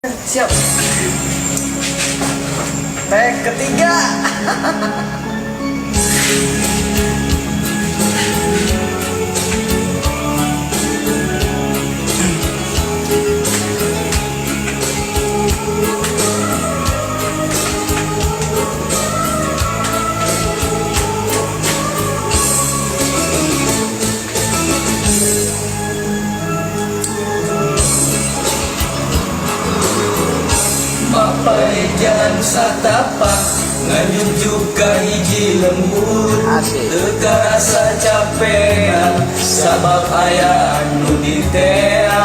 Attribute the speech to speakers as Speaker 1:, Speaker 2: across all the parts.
Speaker 1: Siap. Tag ketiga.
Speaker 2: Mapai jalan satapak nganyut juga hiji lembur teka rasa capek sabab aya anu diteang.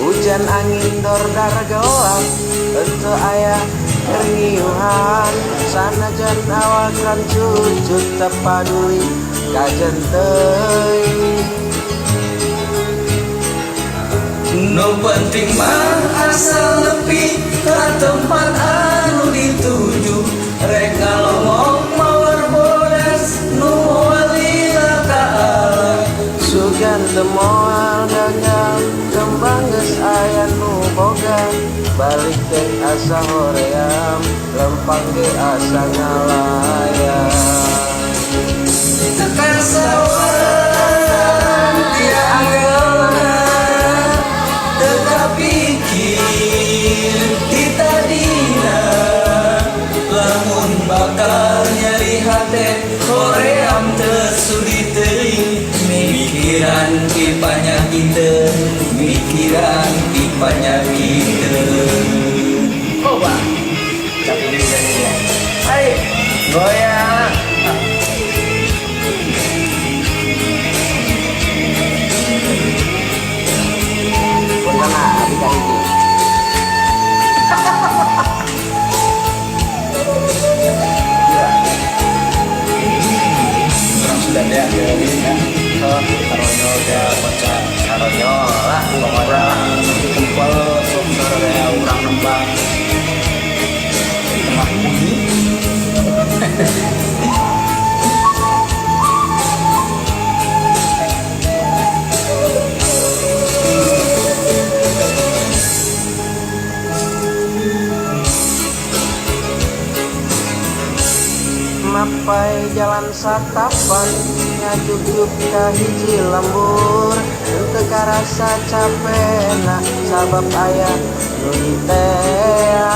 Speaker 1: Hujan angin dordar gawang teu aya keriuhan sanajan awakan cucut tepaduli kajen teuing.
Speaker 2: Nu penting mah asal nepi ka tempat anu dituju rek ngalongok mawar bodas nu walila ka Allah.
Speaker 1: Sugan teu moal dagang kembang geus aya nu boga balik teh asa hoream lempang ge asa ngalayang.
Speaker 2: Tekan sawan dia anggelna teka pikir kita dina lamun bakal nyari hate hoream teu sudi teuing mikiran di panyakiteun mikiran di panyakiteun.
Speaker 1: Oh bang, tapi ini ya. Hai, goyang. Punten abi ka hiji.
Speaker 2: Orang sudah ada ya.
Speaker 1: Karonyo teh baca karonyo lah pokoknya kumpul sumber ya urang nembang di tengah bumi. Mapai jalan satapan ngajuk-juk ka hiji lembur teu karasa capena sabab aya nu diteang.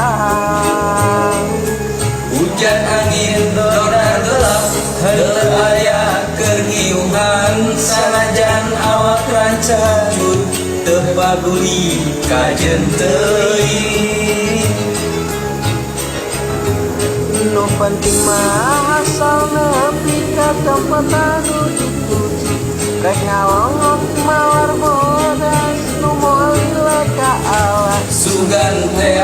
Speaker 2: Hujan angin dordar gelap henteu aya keriuhan sanajan awak rancacut teu paduli kajen teuing.
Speaker 1: Nu penting mah asal nepi ka tempat anu dituju rek ngalongok mawar bodas nu moal lila ka Allah.
Speaker 2: Sugan teh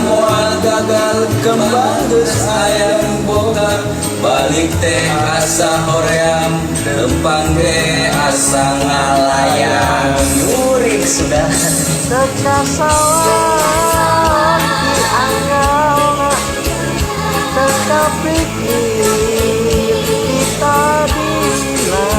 Speaker 2: moal gagal kembang geus aya nu boga balik teh asa hoream lempang ge asa ngalayang.
Speaker 1: Murik sudah teka sawan dianggalna teka pikir kita dina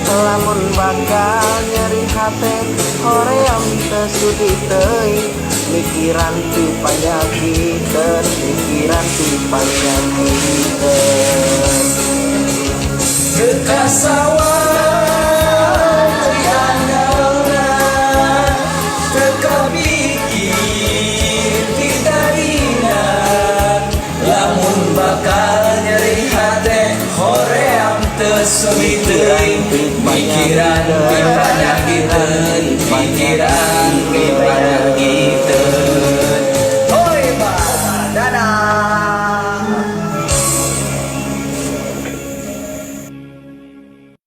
Speaker 1: lamun bakal nyeri hate hoream teu sudi teuing mikiran ti panyakiteun mikiran ti panyakiteun.
Speaker 2: Teka sawan diandalna teka pikir kita dina lamun bakal nyeri hate hoream teu sudi teuing mikiran ti